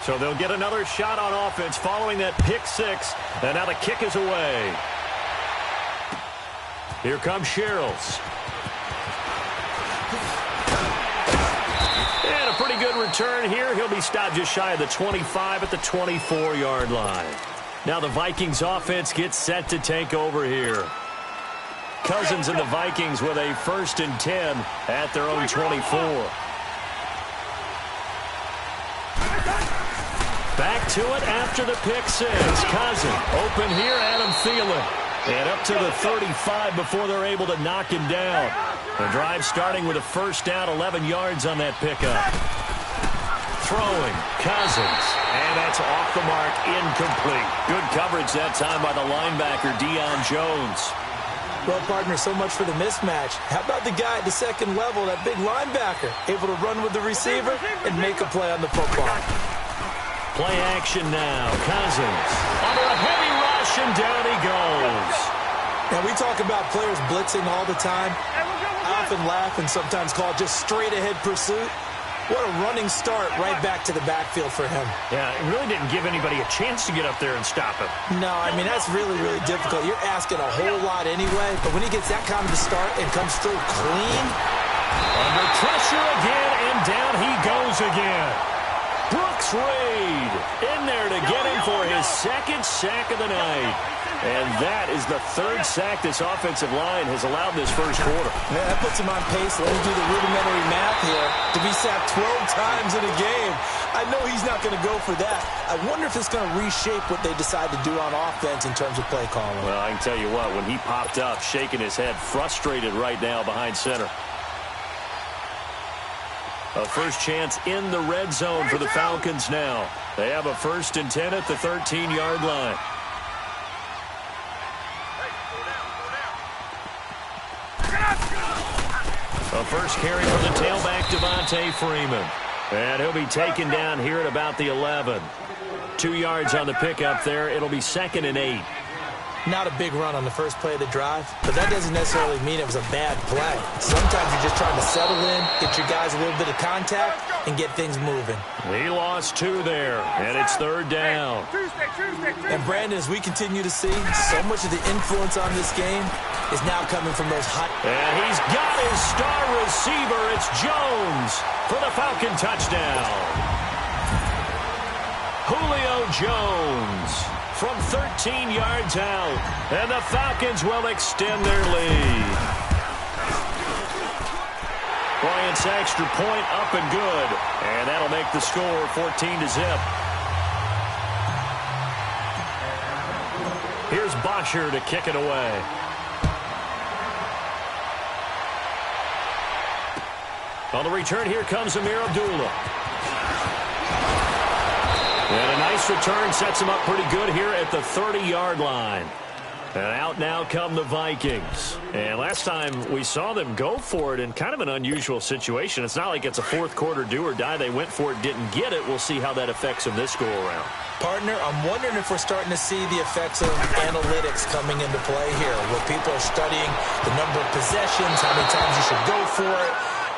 So they'll get another shot on offense following that pick six. And now the kick is away. Here comes Sherrills. And a pretty good return here. He'll be stopped just shy of the 25 at the 24-yard line. Now the Vikings offense gets set to take over here. Cousins and the Vikings with a 1st and 10 at their own 24. Back to it after the pick six. Cousins open here, Adam Thielen. And up to the 35 before they're able to knock him down. The drive starting with a 1st down, 11 yards on that pickup. Throwing, Cousins. And that's off the mark, incomplete. Good coverage that time by the linebacker, Deion Jones. Well, partner, so much for the mismatch. How about the guy at the second level, that big linebacker, able to run with the receiver and make a play on the football. Play action now. Cousins under a heavy rush, and down he goes. Now, we talk about players blitzing all the time. I often laugh and sometimes call it just straight-ahead pursuit. What a running start right back to the backfield for him. Yeah, it really didn't give anybody a chance to get up there and stop him. No, I mean, that's really, really difficult. You're asking a whole lot anyway, but when he gets that kind of a start and comes through clean. Under pressure again, and down he goes again. Brooks Reed in there to get him for his 2nd sack of the night. And that is the 3rd sack this offensive line has allowed this first quarter. Yeah, that puts him on pace. Let me do the rudimentary math here. To be sacked 12 times in a game. I know he's not going to go for that. I wonder if it's going to reshape what they decide to do on offense in terms of play calling. Well, I can tell you what, when he popped up, shaking his head, frustrated right now behind center. A first chance in the red zone for the Falcons now. They have a 1st and 10 at the 13-yard line. A first carry from the tailback, Devontae Freeman. And he'll be taken down here at about the 11. 2 yards on the pickup there. It'll be 2nd and 8. Not a big run on the first play of the drive, but that doesn't necessarily mean it was a bad play. Sometimes you're just trying to settle in, get your guys a little bit of contact, and get things moving. He lost 2 there, and it's 3rd down. And Brandon, as we continue to see, so much of the influence on this game is now coming from those hot. And he's got his star receiver. It's Jones for the Falcon touchdown. Julio Jones from 13 yards out. And the Falcons will extend their lead. Bryant's extra point up and good. And that'll make the score 14-0. Here's Bosher to kick it away. On the return, here comes Amir Abdullah. And a nice return sets him up pretty good here at the 30-yard line. And out now come the Vikings. And last time we saw them go for it in kind of an unusual situation. It's not like it's a fourth quarter do or die. They went for it, didn't get it. We'll see how that affects them this go-around. Partner, I'm wondering if we're starting to see the effects of analytics coming into play here, where people are studying the number of possessions, how many times you should go for it,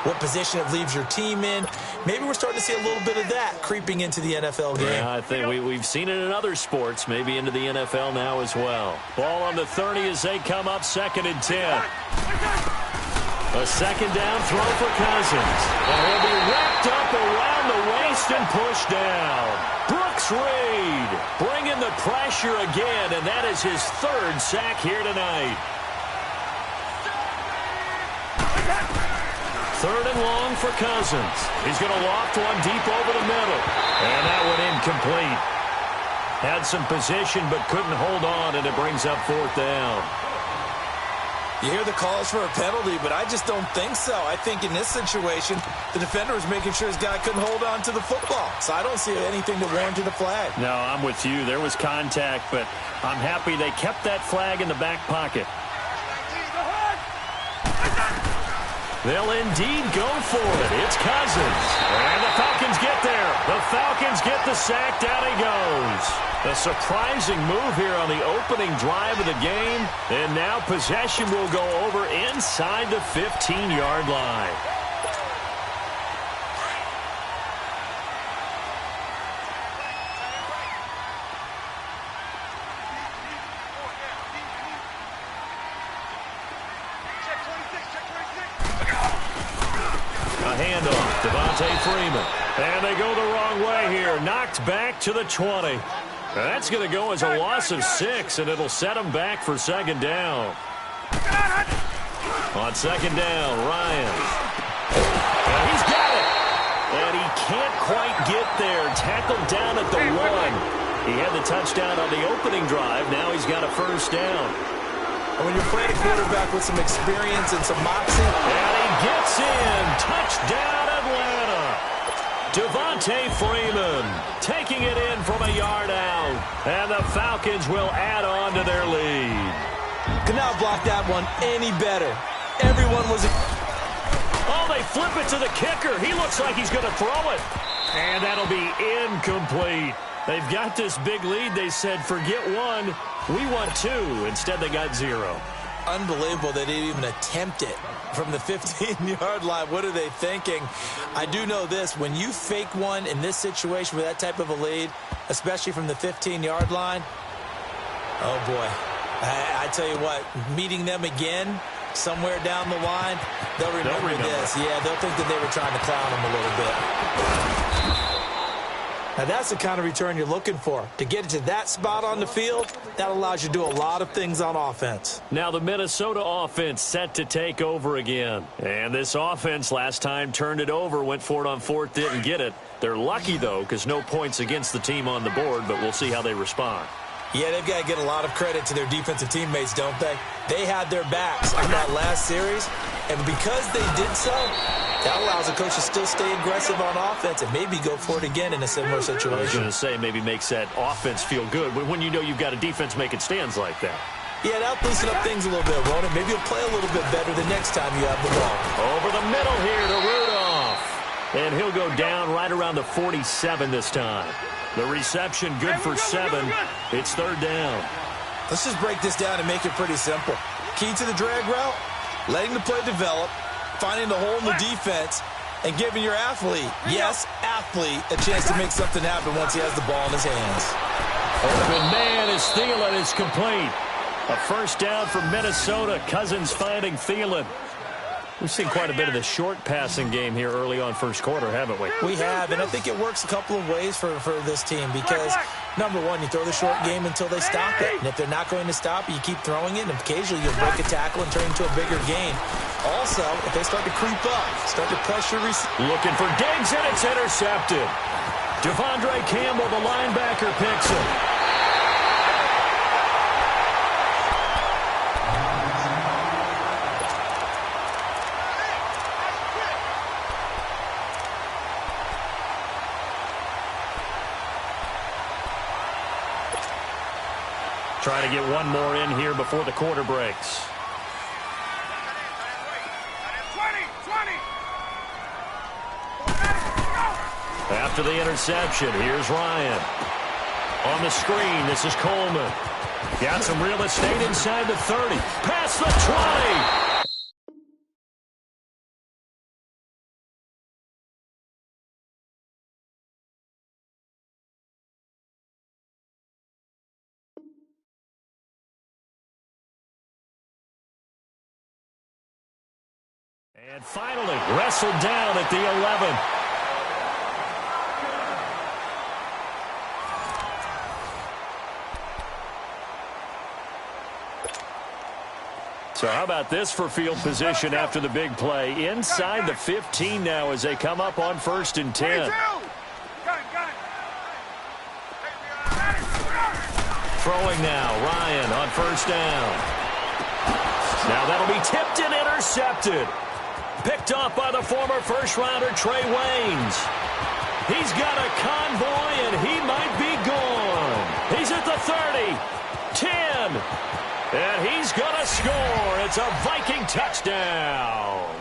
what position it leaves your team in. Maybe we're starting to see a little bit of that creeping into the NFL game. Yeah, I think we've seen it in other sports, maybe into the NFL now as well. Ball on the 30 as they come up, 2nd and 10. A 2nd down throw for Cousins. And he'll be wrapped up around the waist and pushed down. Brooks Reed bringing the pressure again, and that is his 3rd sack here tonight. 3rd and long for Cousins. He's going to loft one deep over the middle. And that one incomplete. Had some position but couldn't hold on, and it brings up 4th down. You hear the calls for a penalty, but I just don't think so. I think in this situation, the defender was making sure his guy couldn't hold on to the football. So I don't see anything to warrant a flag. No, I'm with you. There was contact, but I'm happy they kept that flag in the back pocket. They'll indeed go for it. It's Cousins. And the Falcons get there. The Falcons get the sack. Down he goes. A surprising move here on the opening drive of the game. And now possession will go over inside the 15-yard line. Devontae Freeman. And they go the wrong way here. Knocked back to the 20. That's going to go as a loss of 6, and it'll set them back for second down. On second down, Ryan. And he's got it. And he can't quite get there. Tackled down at the 1. He had the touchdown on the opening drive. Now he's got a first down. And when you're playing a quarterback with some experience and some moxie. And he gets in. Touchdown, Atlanta. Devontae Freeman taking it in from a yard out. And the Falcons will add on to their lead. Could not block that one any better. Everyone was... Oh, they flip it to the kicker. He looks like he's going to throw it. And that'll be incomplete. They've got this big lead. They said, forget 1. We want 2. Instead, they got 0. Unbelievable they didn't even attempt it from the 15-yard line. What are they thinking? I do know this. When you fake one in this situation with that type of a lead, especially from the 15-yard line, oh, boy. I tell you what, meeting them again somewhere down the line, they'll remember this. Yeah, they'll think that they were trying to clown them a little bit. Now, that's the kind of return you're looking for. To get it to that spot on the field, that allows you to do a lot of things on offense. Now the Minnesota offense set to take over again. And this offense last time turned it over, went for it on 4th, didn't get it. They're lucky, though, because no points against the team on the board, but we'll see how they respond. Yeah, they've got to get a lot of credit to their defensive teammates, don't they? They had their backs on that last series, and because they did so, that allows the coach to still stay aggressive on offense and maybe go for it again in a similar situation. I was going to say, maybe makes that offense feel good when you know you've got a defense making stands like that. Yeah, that'll loosen up things a little bit, won't it? Maybe you'll play a little bit better the next time you have the ball. Over the middle here to Rudolph. And he'll go down right around the 47 this time. The reception good for 7. It's 3rd down. Let's just break this down and make it pretty simple. Key to the drag route, letting the play develop, finding the hole in the defense, and giving your athlete, yes, athlete, a chance to make something happen once he has the ball in his hands. Open man is Thielen. It's complete. A first down for Minnesota. Cousins finding Thielen. We've seen quite a bit of the short passing game here early on first quarter, haven't we? We have, and I think it works a couple of ways for this team because, number one, you throw the short game until they stop it. And if they're not going to stop it, you keep throwing it, and occasionally you'll break a tackle and turn it into a bigger gain. Also, if they start to creep up, start to pressure. Looking for Diggs, and it's intercepted. Devondre Campbell, the linebacker, picks it. Trying to get one more in here before the quarter breaks. After the interception, here's Ryan. On the screen, this is Coleman. Got some real estate inside the 30. Past the 20. And finally, wrestled down at the 11. So how about this for field position after the big play? Inside the 15 now as they come up on 1st and 10. Throwing now, Ryan on 1st down. Now that'll be tipped and intercepted. Picked off by the former first-rounder Trey Waynes. He's got a convoy, and he might be gone. He's at the 30, 10, and he's going to score. It's a Viking touchdown.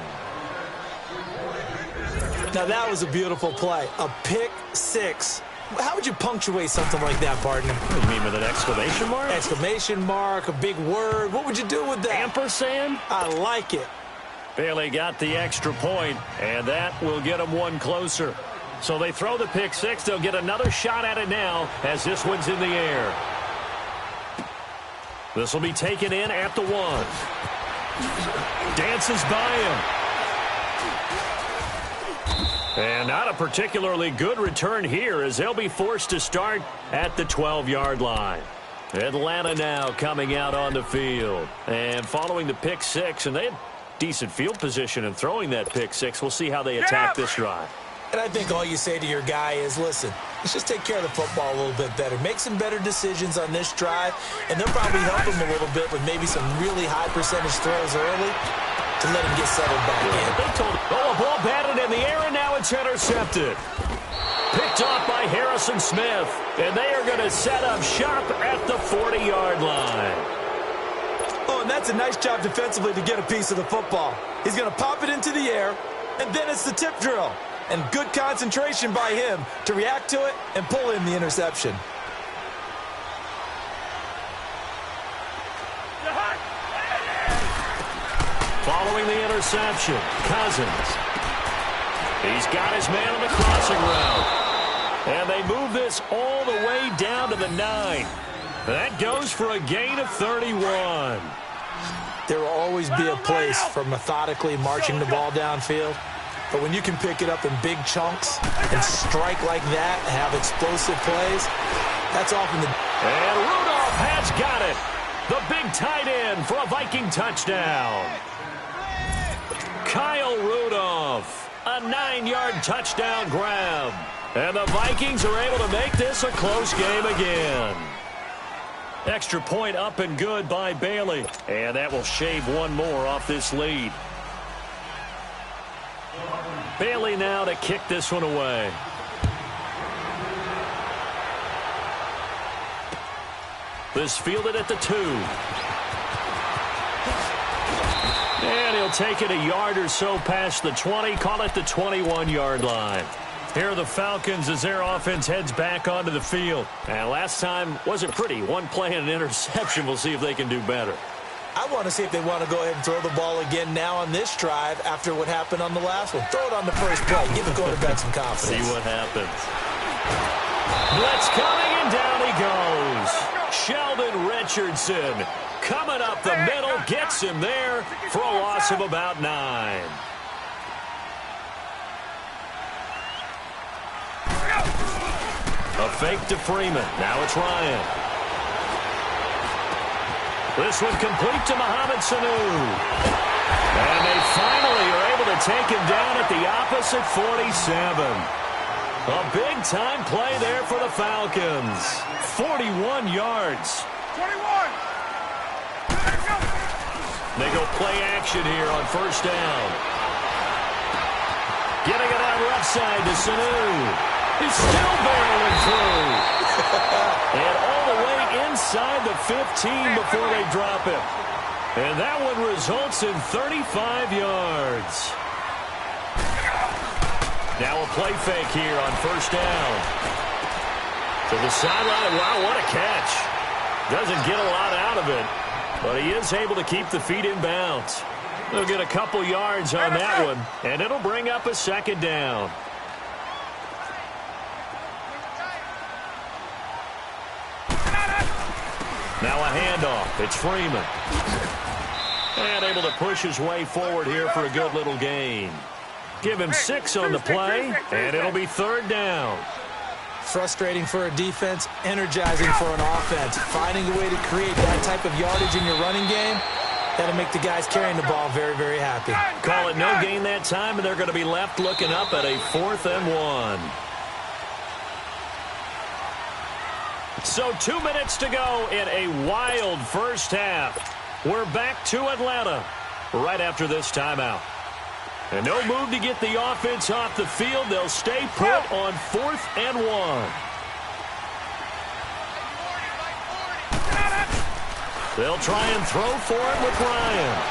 Now, that was a beautiful play. A pick six. How would you punctuate something like that, partner? What do you mean, with an exclamation mark? Exclamation mark, a big word. What would you do with that? Ampersand? I like it. Bailey got the extra point, and that will get them one closer. So they throw the pick six. They'll get another shot at it now as this one's in the air. This will be taken in at the 1. Dances by him. And not a particularly good return here as they'll be forced to start at the 12-yard line. Atlanta now coming out on the field. And following the pick six, and they had decent field position in throwing that pick six. We'll see how they attack this drive. And I think all you say to your guy is, listen, let's just take care of the football a little bit better. Make some better decisions on this drive, and they'll probably help him a little bit with maybe some really high percentage throws early to let him get settled back in. They told him, a ball batted in the air, and now it's intercepted. Picked off by Harrison Smith, and they are going to set up shop at the 40-yard line. Oh, and that's a nice job defensively to get a piece of the football. He's going to pop it into the air, and then it's the tip drill. And good concentration by him to react to it and pull in the interception. Following the interception, Cousins. He's got his man on the crossing route. And they move this all the way down to the 9. That goes for a gain of 31. There will always be a place for methodically marching the ball downfield. But when you can pick it up in big chunks and strike like that, have explosive plays, that's often the... And Rudolph has got it. The big tight end for a Viking touchdown. Kyle Rudolph, a 9-yard touchdown grab. And the Vikings are able to make this a close game again. Extra point up and good by Bailey. And that will shave one more off this lead. Bailey now to kick this one away. This fielded at the 2. And he'll take it a yard or so past the 20, call it the 21-yard line. Here are the Falcons as their offense heads back onto the field. And last time wasn't pretty. One play and an interception. We'll see if they can do better. I want to see if they want to go ahead and throw the ball again now on this drive after what happened on the last one. Throw it on the first play. Give the quarterback some confidence. See what happens. Blitz coming, and down he goes. Sheldon Richardson coming up the middle, gets him there for a loss of about 9. A fake to Freeman. Now it's Ryan. This one complete to Mohamed Sanu. And they finally are able to take him down at the opposite 47. A big-time play there for the Falcons. 41 yards. 21. They go play action here on first down. Getting it out left side to Sanu. He's still barreling through. And all the way inside the 15 before they drop him. And that one results in 35 yards. Now a play fake here on first down. To the sideline. Wow, what a catch. Doesn't get a lot out of it, but he is able to keep the feet in bounds. He'll get a couple yards on that one, and it'll bring up a second down. Now a handoff. It's Freeman. And able to push his way forward here for a good little gain. Give him 6 on the play, and it'll be third down. Frustrating for a defense, energizing for an offense. Finding a way to create that type of yardage in your running game, that'll make the guys carrying the ball very, very happy. Call it no gain that time, and they're going to be left looking up at a 4th and 1. So 2 minutes to go in a wild first half. We're back to Atlanta right after this timeout. And no move to get the offense off the field. They'll stay put on 4th and 1. They'll try and throw for it with Ryan.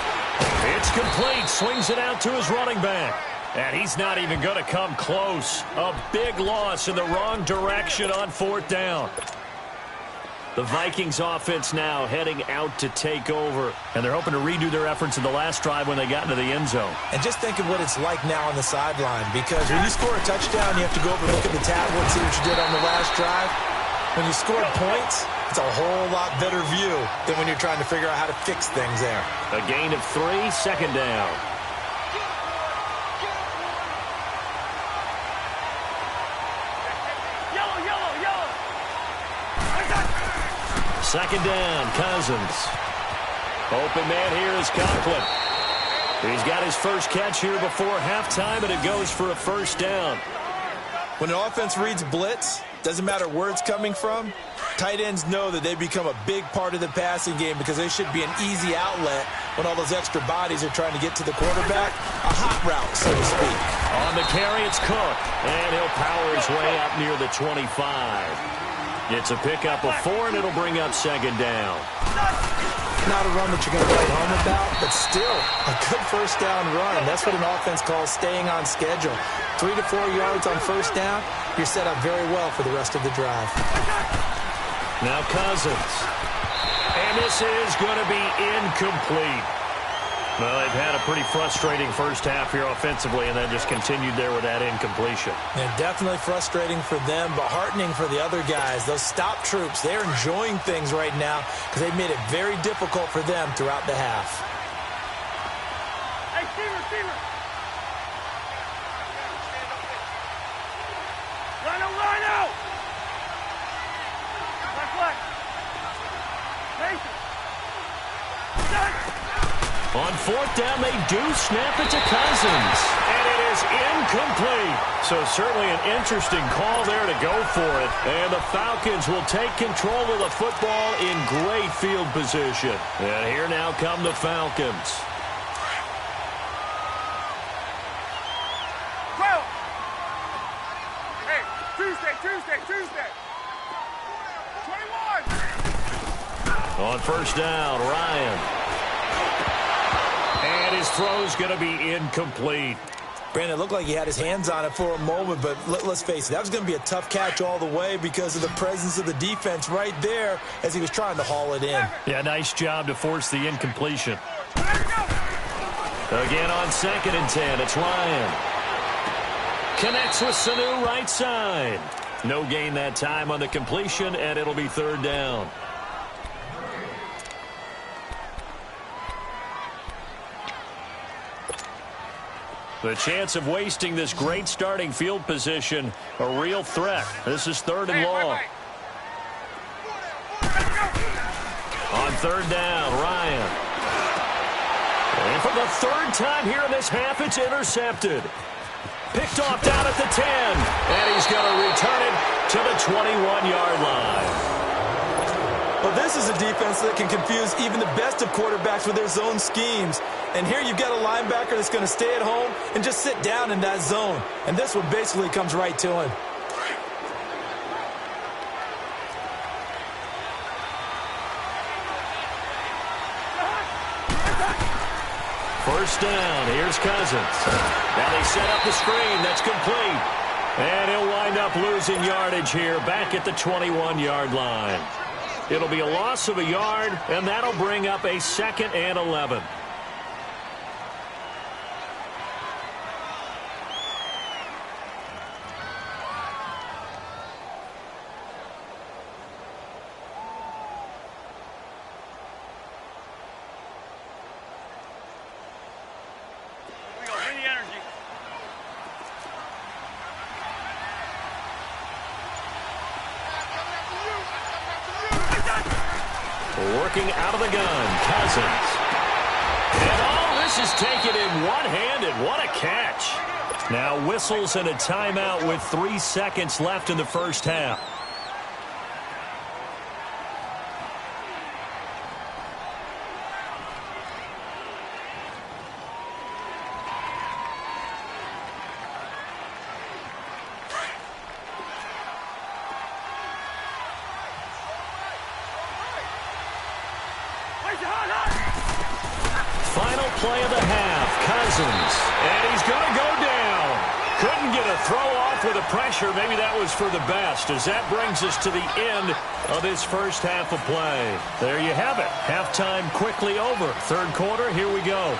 It's complete. Swings it out to his running back. And he's not even going to come close. A big loss in the wrong direction on 4th down. The Vikings offense now heading out to take over. And they're hoping to redo their efforts in the last drive when they got into the end zone. And just think of what it's like now on the sideline. Because when you score a touchdown, you have to go over and look at the tablet and see what you did on the last drive. When you score points, it's a whole lot better view than when you're trying to figure out how to fix things there. A gain of 3, second down. Second down, Cousins. Open man here is Conklin. He's got his first catch here before halftime, and it goes for a first down. When an offense reads blitz, doesn't matter where it's coming from, tight ends know that they become a big part of the passing game because they should be an easy outlet when all those extra bodies are trying to get to the quarterback. A hot route, so to speak. On the carry, it's Cook, and he'll power his way up near the 25. It's a pickup of 4, and it'll bring up second down. Not a run that you're going to write home about, but still a good first down run. That's what an offense calls staying on schedule. 3 to 4 yards on first down, you're set up very well for the rest of the drive. Now Cousins. And this is going to be incomplete. Well, they've had a pretty frustrating first half here offensively and then just continued there with that incompletion. And definitely frustrating for them, but heartening for the other guys. Those stop troops, they're enjoying things right now because they've made it very difficult for them throughout the half. Hey, receiver. Rhino. Flex. Mason. On fourth down, they do snap it to Cousins. And it is incomplete. So certainly an interesting call there to go for it. And the Falcons will take control of the football in great field position. And here now come the Falcons. Hey, Tuesday. 21. On first down, Ryan. And his throw's going to be incomplete. Brandon, it looked like he had his hands on it for a moment, but let's face it, that was going to be a tough catch all the way because of the presence of the defense right there as he was trying to haul it in. Yeah, nice job to force the incompletion. Again on 2nd and 10, it's Ryan. Connects with Sanu right side. No gain that time on the completion, and it'll be third down. The chance of wasting this great starting field position, a real threat. This is 3rd and long. On 3rd down, Ryan. And for the 3rd time here in this half, it's intercepted. Picked off down at the 10. And he's going to return it to the 21-yard line. Well, this is a defense that can confuse even the best of quarterbacks with their zone schemes. And here you've got a linebacker that's going to stay at home and just sit down in that zone. And this one basically comes right to him. First down, here's Cousins. Now they set up the screen, that's complete. And he'll wind up losing yardage here back at the 21-yard line. It'll be a loss of a yard, and that'll bring up a 2nd and 11. Working out of the gun, Cousins. And all this is taken in one-handed. What a catch. Now whistles and a timeout with 3 seconds left in the first half. Final play of the half, Cousins, and he's going to go down. Couldn't get a throw off with the pressure. Maybe that was for the best, as that brings us to the end of this first half of play. There you have it. Halftime quickly over. 3rd quarter, here we go.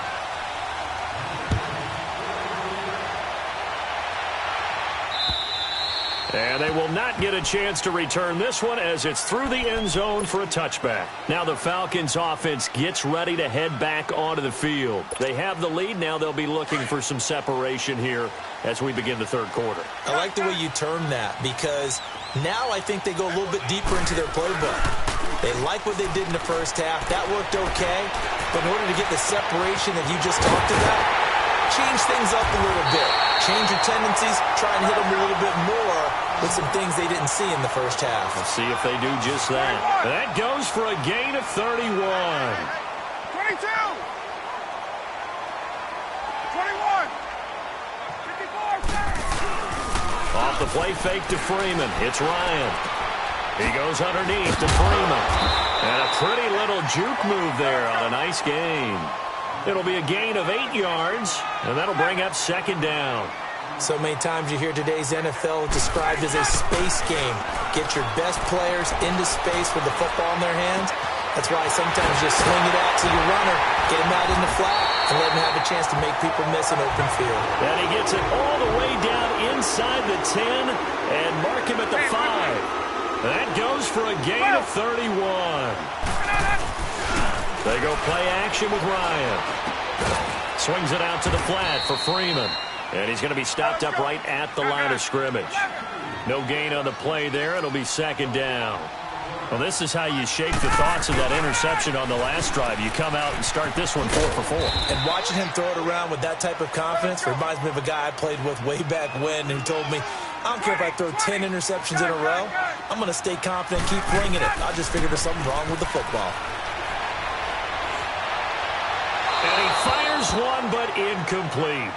And they will not get a chance to return this one as it's through the end zone for a touchback. Now the Falcons offense gets ready to head back onto the field. They have the lead. Now they'll be looking for some separation here as we begin the third quarter. I like the way you term that because now I think they go a little bit deeper into their playbook. They like what they did in the first half. That worked okay. But in order to get the separation that you just talked about, change things up a little bit. Change your tendencies. Try and hit them a little bit more with some things they didn't see in the first half. Let's see if they do just that. That goes for a gain of 31. 22. 21. 54. Off the play fake to Freeman. It's Ryan. He goes underneath to Freeman. And a pretty little juke move there on a nice gain. It'll be a gain of 8 yards, and that'll bring up second down. So many times you hear today's NFL described as a space game. Get your best players into space with the football in their hands. That's why sometimes you swing it out to your runner, get him out in the flat, and let him have a chance to make people miss an open field. And he gets it all the way down inside the 10 and mark him at the 5. That goes for a gain of 31. They go play action with Ryan. Swings it out to the flat for Freeman. And he's going to be stopped up right at the line of scrimmage. No gain on the play there. It'll be second down. Well, this is how you shape the thoughts of that interception on the last drive. You come out and start this one 4 for 4. And watching him throw it around with that type of confidence reminds me of a guy I played with way back when who told me, I don't care if I throw 10 interceptions in a row. I'm going to stay confident and keep bringing it. I'll just figure there's something wrong with the football. And he fires one, but incomplete.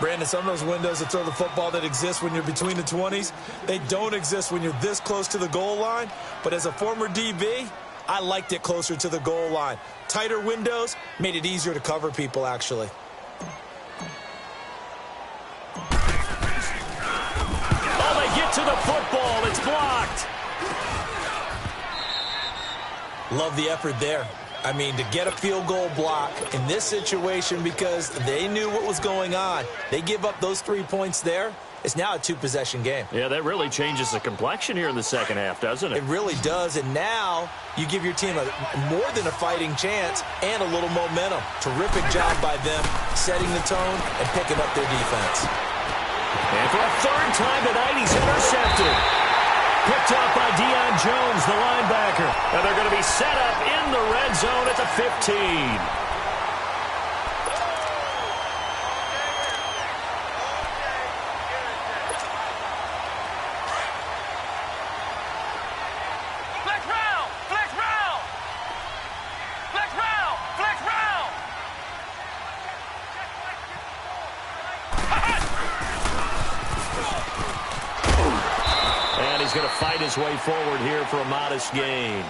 Brandon, some of those windows to throw the football that exist when you're between the 20s, they don't exist when you're this close to the goal line. But as a former DB, I liked it closer to the goal line. Tighter windows made it easier to cover people, actually. Oh, they get to the football. It's blocked. Love the effort there. I mean, to get a field goal block in this situation because they knew what was going on. They give up those 3 points there. It's now a 2-possession game. Yeah, that really changes the complexion here in the second half, doesn't it? It really does, and now you give your team more than a fighting chance and a little momentum. Terrific job by them setting the tone and picking up their defense. And for a third time tonight, he's intercepted. Picked up by Deion Jones, the linebacker. And they're going to be set up in the red zone at the 15. Flex round! Flex round! Flex round! Flex round! And he's going to fight his way forward here for a modest gain.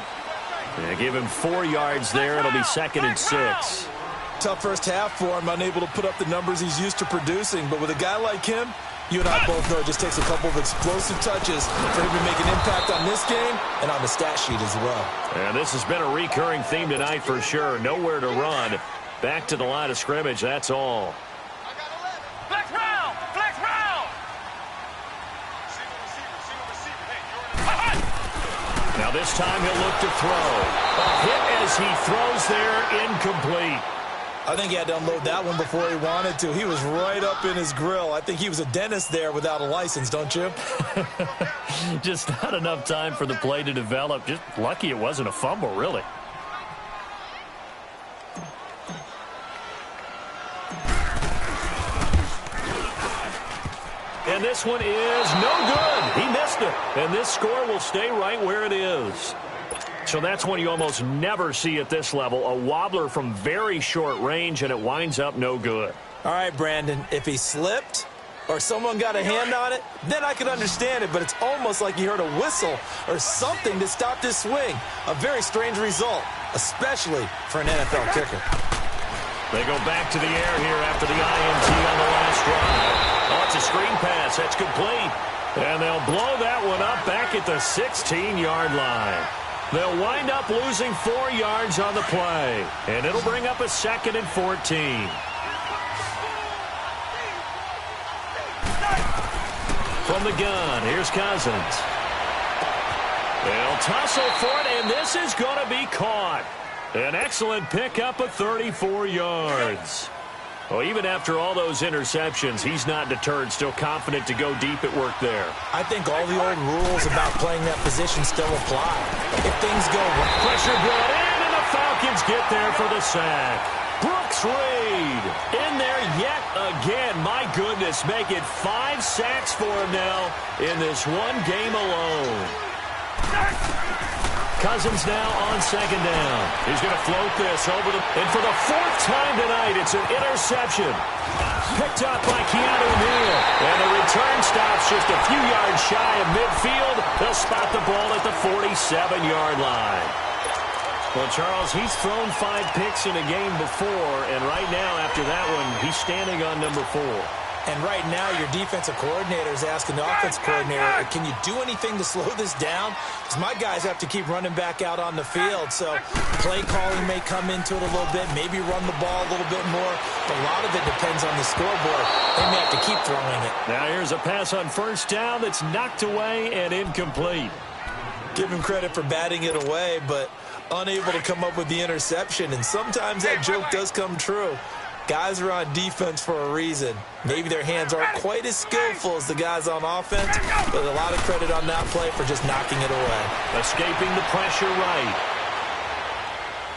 Yeah, give him 4 yards there. It'll be second and 6. Tough first half for him, unable to put up the numbers he's used to producing. But with a guy like him, you and I both know it just takes a couple of explosive touches for him to make an impact on this game and on the stat sheet as well. And this has been a recurring theme tonight for sure. Nowhere to run. Back to the line of scrimmage, that's all. Flex round! Flex round! Now this time he'll look to throw. A hit as he throws there, incomplete. I think he had to unload that one before he wanted to. He was right up in his grill. I think he was a dentist there without a license, don't you? Just not enough time for the play to develop. Just lucky it wasn't a fumble, really. And this one is no good. He missed it. And this score will stay right where it is. So that's one you almost never see at this level. A wobbler from very short range, and it winds up no good. All right, Brandon, if he slipped or someone got a hand on it, then I could understand it, but it's almost like he heard a whistle or something that stopped his swing. A very strange result, especially for an NFL kicker. They go back to the air here after the INT on the last drive. Oh, it's a screen pass. That's complete. And they'll blow that one up back at the 16-yard line. They'll wind up losing 4 yards on the play. And it'll bring up a 2nd and 14. From the gun, here's Cousins. They'll tussle for it, and this is going to be caught. An excellent pickup of 34 yards. Well, even after all those interceptions, he's not deterred, still confident to go deep at work there. I think all the old rules about playing that position still apply. If things go right. Pressure brought in, and the Falcons get there for the sack. Brooks Reed in there yet again. My goodness, make it 5 sacks for him now in this one game alone. Cousins now on second down. He's going to float this over the... And for the 4th time tonight, it's an interception. Picked up by Keanu Neal. And the return stops just a few yards shy of midfield. They'll spot the ball at the 47-yard line. Well, Charles, he's thrown 5 picks in a game before, and right now, after that one, he's standing on number 4. And right now, your defensive coordinator is asking the offensive coordinator, can you do anything to slow this down? Because my guys have to keep running back out on the field. So play calling may come into it a little bit, maybe run the ball a little bit more. But a lot of it depends on the scoreboard. They may have to keep throwing it. Now here's a pass on first down that's knocked away and incomplete. Give him credit for batting it away, but unable to come up with the interception. And sometimes that joke does come true. Guys are on defense for a reason. Maybe their hands aren't quite as skillful as the guys on offense, but a lot of credit on that play for just knocking it away. Escaping the pressure right.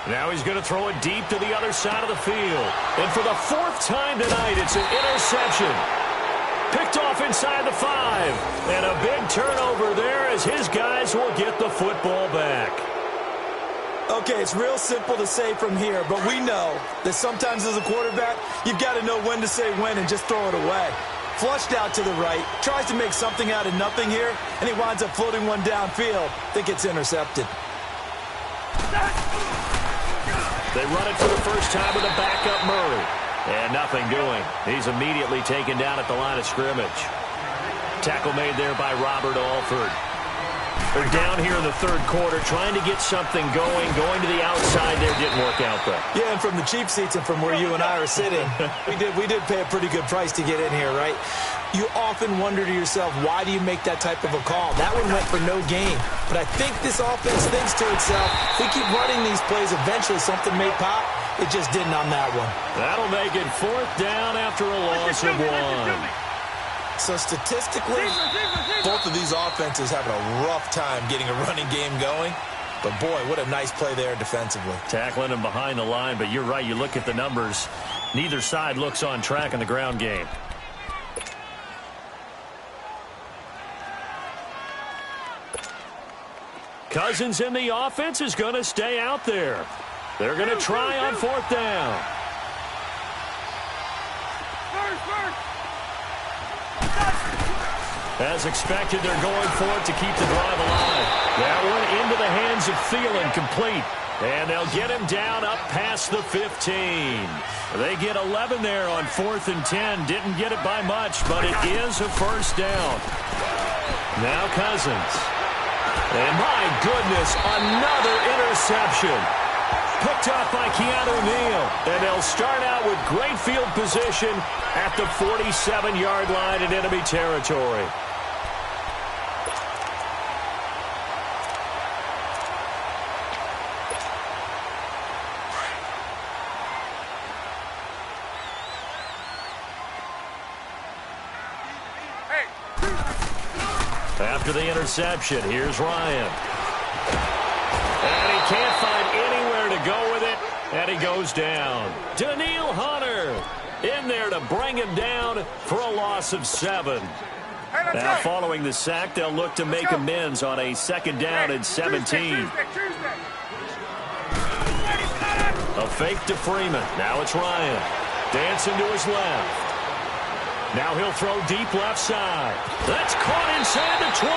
Now he's going to throw it deep to the other side of the field. And for the 4th time tonight, it's an interception. Picked off inside the 5. And a big turnover there as his guys will get the football back. Okay, it's real simple to say from here, but we know that sometimes as a quarterback, you've got to know when to say when and just throw it away. Flushed out to the right, tries to make something out of nothing here, and he winds up floating one downfield that gets intercepted. They run it for the first time with a backup Murray. And nothing doing. He's immediately taken down at the line of scrimmage. Tackle made there by Robert Alford. They're down here in the 3rd quarter, trying to get something going to the outside there. Didn't work out, though. Yeah, and from the cheap seats and from where you and I are sitting, we did pay a pretty good price to get in here, right? You often wonder to yourself, why do you make that type of a call? That one went for no gain. But I think this offense thinks to itself, if we keep running these plays, eventually something may pop. It just didn't on that one. That'll make it 4th down after a loss of 1. So statistically, both of these offenses having a rough time getting a running game going. But, boy, what a nice play there defensively. Tackling him behind the line, but you're right. You look at the numbers. Neither side looks on track in the ground game. Cousins in the offense is going to stay out there. They're going to try on 4th down. As expected, they're going for it to keep the drive alive. That one into the hands of Thielen, complete. And they'll get him down up past the 15. They get 11 there on 4th and 10. Didn't get it by much, but it is a first down. Now Cousins. And my goodness, another interception. Picked off by Keanu Neal. And they'll start out with great field position at the 47-yard line in enemy territory. After the interception, here's Ryan. And he can't find anywhere to go with it, and he goes down. Daniil Hunter in there to bring him down for a loss of 7. Now, following the sack, they'll look to make amends on a 2nd down and 17. A fake to Freeman. Now it's Ryan. Dancing to his left. Now he'll throw deep left side. That's caught inside the 20.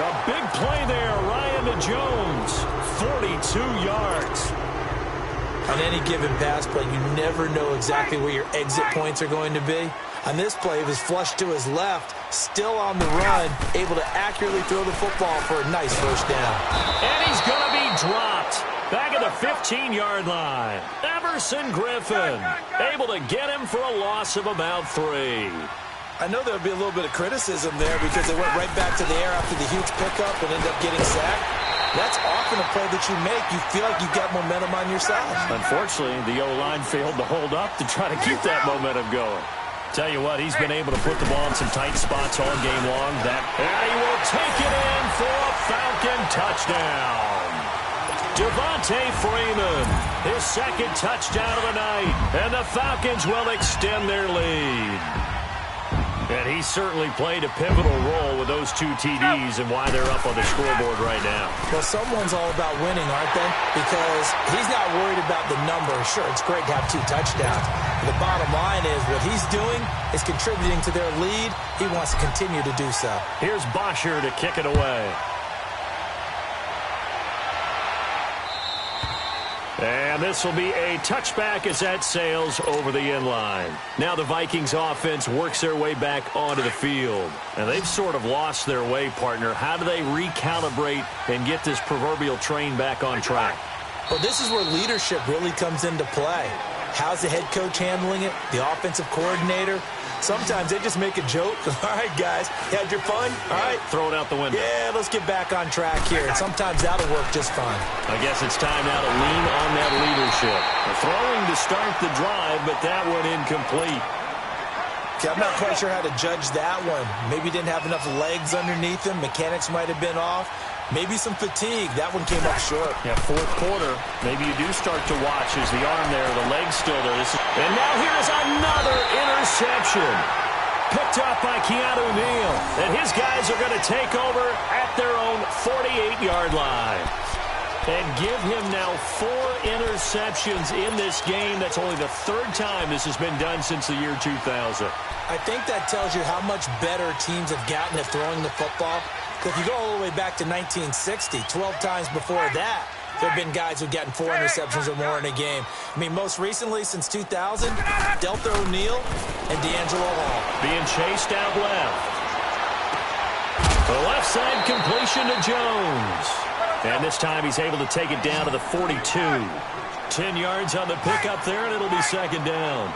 A big play there, Ryan to Jones. 42 yards. On any given pass play, you never know exactly where your exit points are going to be. On this play, he was flushed to his left, still on the run, able to accurately throw the football for a nice first down. And he's going to be dropped. Back at the 15-yard line. Everson Griffin able to get him for a loss of about 3. I know there would be a little bit of criticism there because they went right back to the air after the huge pickup and ended up getting sacked. That's often a play that you make. You feel like you've got momentum on your side. Unfortunately, the O-line failed to hold up to try to keep that momentum going. Tell you what, he's been able to put the ball in some tight spots all game long. And he will take it in for a Falcon touchdown. Devontae Freeman, his second touchdown of the night. And the Falcons will extend their lead. And he certainly played a pivotal role with those 2 TDs and why they're up on the scoreboard right now. Well, someone's all about winning, aren't they? Because he's not worried about the number. Sure, it's great to have 2 touchdowns. But the bottom line is what he's doing is contributing to their lead. He wants to continue to do so. Here's Bosher to kick it away. And this will be a touchback as that sails over the end line. Now the Vikings offense works their way back onto the field. And they've sort of lost their way, partner. How do they recalibrate and get this proverbial train back on track? Well, this is where leadership really comes into play. How's the head coach handling it? The offensive coordinator? Sometimes they just make a joke. All right, guys, you had your fun? All right. Throw it out the window. Yeah, let's get back on track here. And sometimes that'll work just fine. I guess it's time now to lean on that leadership. Throwing to start the drive, but that one incomplete. Okay, I'm not quite sure how to judge that one. Maybe didn't have enough legs underneath him. Mechanics might have been off. Maybe some fatigue. That one came up short. Yeah, fourth quarter. Maybe you do start to watch as the arm there, the leg's still there. And now here's another interception. Picked up by Keanu Neal. And his guys are going to take over at their own 48-yard line. And give him now 4 interceptions in this game. That's only the 3rd time this has been done since the year 2000. I think that tells you how much better teams have gotten at throwing the football. If you go all the way back to 1960, 12 times before that, there have been guys who've gotten 4 interceptions or more in a game. I mean, most recently, since 2000, Deltha O'Neal and D'Angelo Hall. Being chased out left. The left side completion to Jones. And this time he's able to take it down to the 42. 10 yards on the pickup there, and it'll be 2nd down.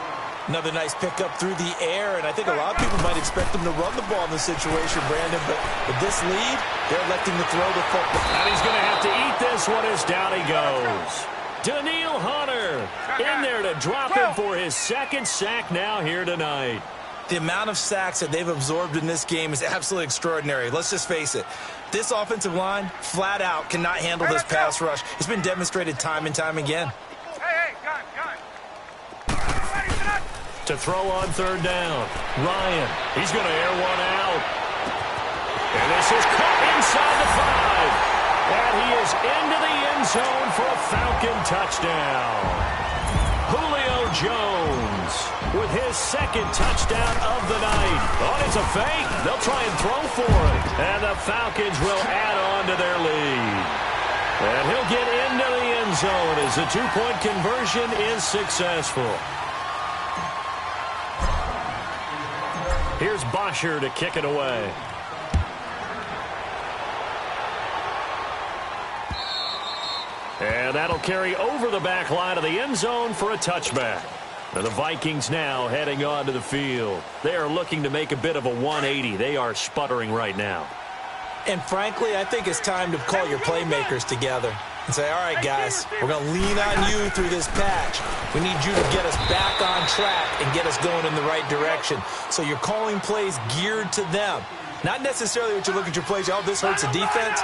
Another nice pickup through the air, and I think a lot of people might expect him to run the ball in this situation, Brandon, but with this lead, they're electing to throw the football. And he's going to have to eat this one as down he goes. Daniil Hunter in there to drop him for his 2nd sack now here tonight. The amount of sacks that they've absorbed in this game is absolutely extraordinary. Let's just face it. This offensive line, flat out, cannot handle this pass rush. It's been demonstrated time and time again. To throw on 3rd down. Ryan, he's going to air one out. And this is caught inside the 5. And he is into the end zone for a Falcon touchdown. Julio Jones with his 2nd touchdown of the night. Oh, it's a fake. They'll try and throw for it. And the Falcons will add on to their lead. And he'll get into the end zone as the 2-point conversion is successful. Here's Bosher to kick it away. And that'll carry over the back line of the end zone for a touchback. And the Vikings now heading onto the field. They are looking to make a bit of a 180. They are sputtering right now. And frankly, I think it's time to call your playmakers together and say, all right, guys, we're going to lean on you through this patch. We need you to get us back on track and get us going in the right direction. So you're calling plays geared to them. Not necessarily what you look at your plays, oh, this hurts the defense.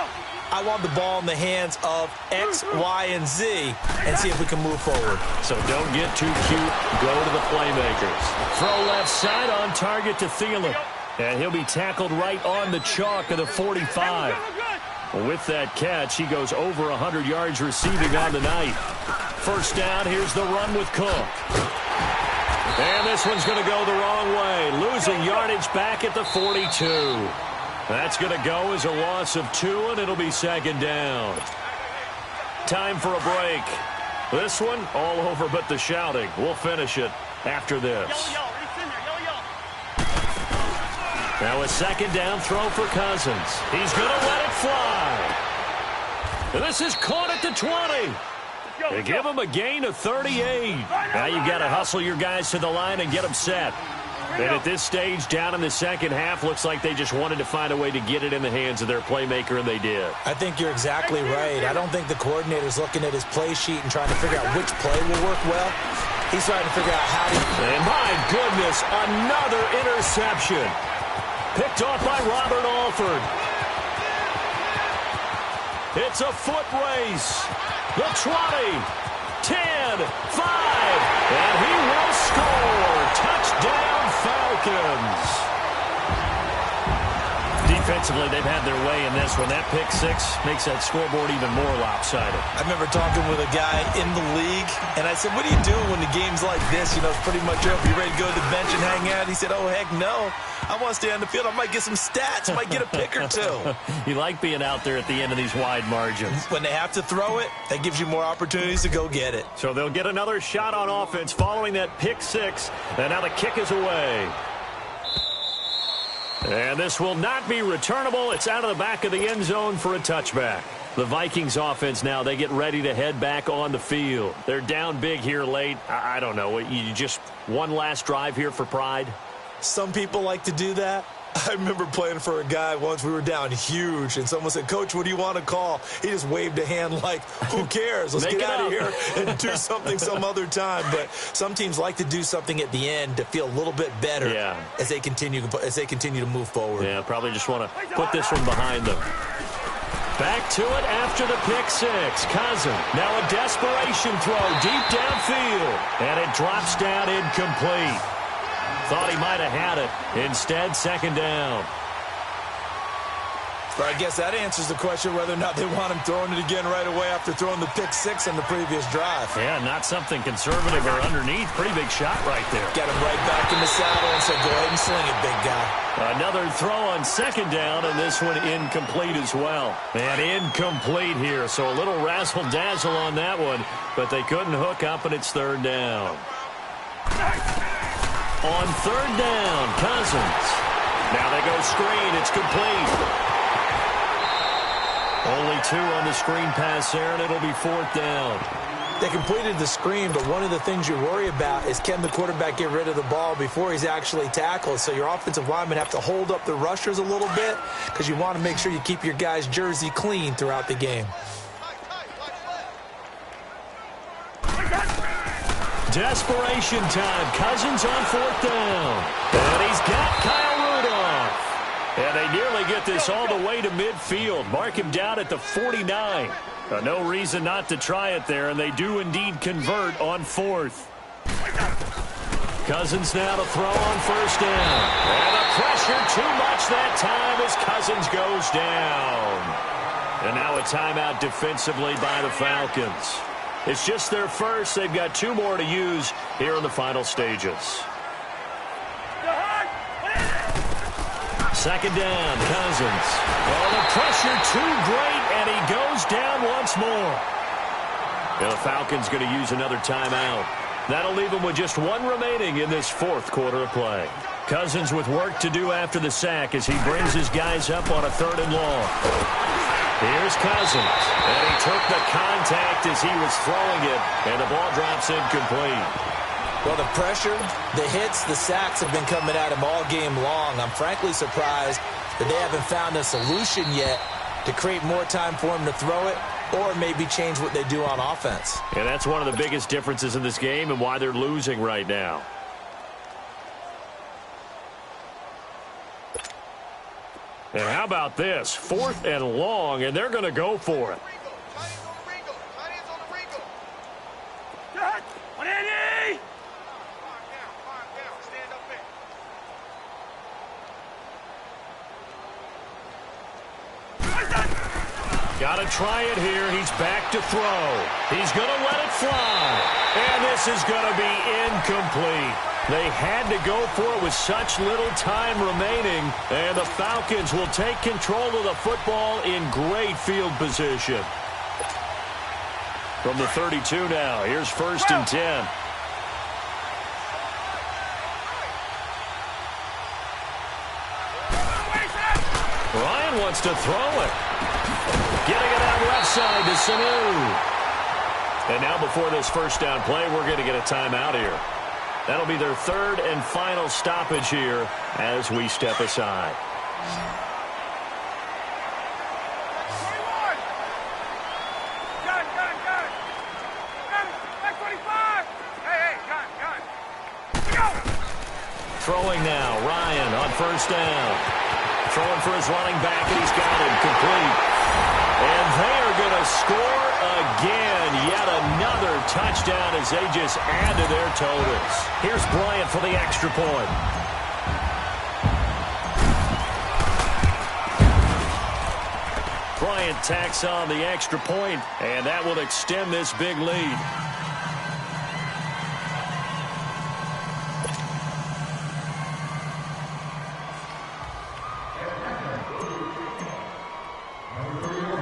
I want the ball in the hands of X, Y, and Z and see if we can move forward. So don't get too cute. Go to the playmakers. Throw left side on target to Thielen. And he'll be tackled right on the chalk of the 45. With that catch, he goes over 100 yards receiving on the night. 1st down, here's the run with Cook. And this one's going to go the wrong way. Losing yardage back at the 42. That's going to go as a loss of 2, and it'll be 2nd down. Time for a break. This one, all over but the shouting. We'll finish it after this. Now a 2nd down throw for Cousins. He's going to let it fly. And this is caught at the 20. They give him a gain of 38. Now you've got to hustle your guys to the line and get them set. And at this stage, down in the second half, looks like they just wanted to find a way to get it in the hands of their playmaker, and they did. I think you're exactly right. I don't think the coordinator's looking at his play sheet and trying to figure out which play will work well. He's trying to figure out how to... And my goodness, another interception. Picked off by Robert Alford. It's a foot race. The 20, 10, 5, and he will score. Touchdown, Falcons. Defensively, they've had their way in this one. That pick six makes that scoreboard even more lopsided. I remember talking with a guy in the league, and I said, what do you do when the game's like this? You know, it's pretty much over. You ready to go to the bench and hang out? He said, oh, heck no. I want to stay on the field. I might get some stats. I might get a pick or two. You like being out there at the end of these wide margins. When they have to throw it, that gives you more opportunities to go get it. So they'll get another shot on offense following that pick six, and now the kick is away. And this will not be returnable. It's out of the back of the end zone for a touchback. The Vikings offense now, they get ready to head back on the field. They're down big here late. I don't know. You just one last drive here for pride? Some people like to do that. I remember playing for a guy once. We were down huge, and someone said, Coach, what do you want to call? He just waved a hand like, who cares? Let's get out of here and do something some other time. But some teams like to do something at the end to feel a little bit better as they continue to move forward. Yeah, probably just want to put this one behind them. Back to it after the pick six. Cousins, now a desperation throw deep downfield, and it drops down incomplete. Thought he might have had it. Instead, second down. But I guess that answers the question whether or not they want him throwing it again right away after throwing the pick six on the previous drive. Yeah, not something conservative or underneath. Pretty big shot right there. Got him right back in the saddle and said, go ahead and sling it, big guy. Another throw on second down, and this one incomplete as well. And incomplete here, so a little razzle-dazzle on that one, but they couldn't hook up, and it's third down. On third down, Cousins. Now they go screen. It's complete. Only two on the screen pass there, and it'll be fourth down. They completed the screen, but one of the things you worry about is can the quarterback get rid of the ball before he's actually tackled? So your offensive linemen have to hold up the rushers a little bit because you want to make sure you keep your guy's jersey clean throughout the game. Desperation time. Cousins on fourth down. And he's got Kyle Rudolph. And they nearly get this all the way to midfield. Mark him down at the 49. No reason not to try it there, and they do indeed convert on fourth. Cousins now to throw on first down. And the pressure too much that time as Cousins goes down. And now a timeout defensively by the Falcons. It's just their first. They've got two more to use here in the final stages. Second down, Cousins. Oh, the pressure too great, and he goes down once more. And the Falcons going to use another timeout. That'll leave them with just one remaining in this fourth quarter of play. Cousins with work to do after the sack as he brings his guys up on a third and long. Here's Cousins, and he took the contact as he was throwing it, and the ball drops incomplete. Well, the pressure, the hits, the sacks have been coming at him all game long. I'm frankly surprised that they haven't found a solution yet to create more time for him to throw it or maybe change what they do on offense. And that's one of the biggest differences in this game and why they're losing right now. And how about this? Fourth and long, and they're going to go for it. Got to try it here. He's back to throw. He's going to let it fly. And this is going to be incomplete. They had to go for it with such little time remaining. And the Falcons will take control of the football in great field position. From the 32 now, here's first and 10. Ryan wants to throw it. Getting it out left side to Sanu. And now before this first down play, we're going to get a timeout here. That'll be their third and final stoppage here as we step aside. 21. Gun. Back 25. Hey, gun. Go. Throwing now, Ryan on first down. Throwing for his running back, and he's got him complete. And they are going to score again. Yet another touchdown as they just add to their totals. Here's Bryant for the extra point. Bryant tacks on the extra point, and that will extend this big lead.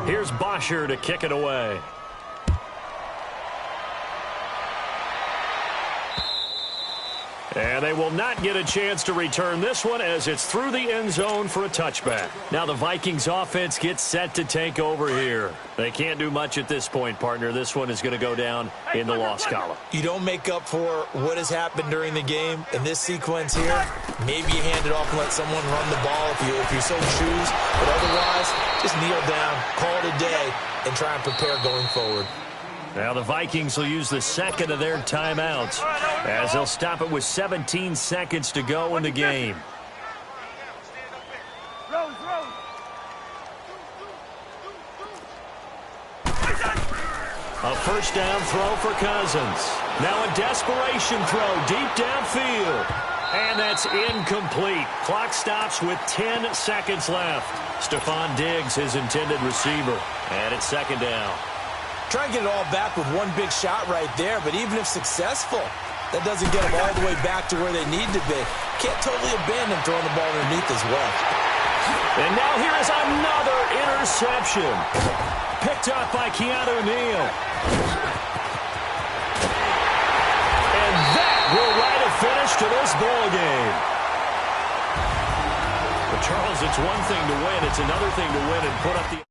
Here's Bosher to kick it away. And they will not get a chance to return this one as it's through the end zone for a touchback. Now the Vikings offense gets set to take over here. They can't do much at this point, partner. This one is going to go down in the loss column. You don't make up for what has happened during the game. In this sequence here, maybe you hand it off and let someone run the ball if you so choose. But otherwise, just kneel down, call it a day, and try and prepare going forward. Now the Vikings will use the second of their timeouts as they'll stop it with 17 seconds to go in the game. A first down throw for Cousins. Now a desperation throw deep downfield. And that's incomplete. Clock stops with 10 seconds left. Stephon Diggs, his intended receiver. And it's second down. Try and get it all back with one big shot right there, but even if successful, that doesn't get them all the way back to where they need to be. Can't totally abandon throwing the ball underneath as well. And now here is another interception. Picked up by Keanu Neal. And that will write a finish to this ball game. But Charles, it's one thing to win. It's another thing to win and put up the...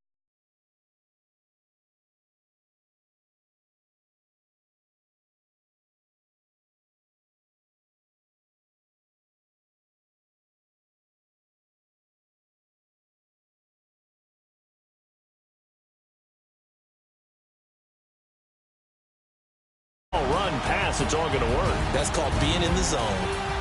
run pass, it's all going to work. That's called being in the zone.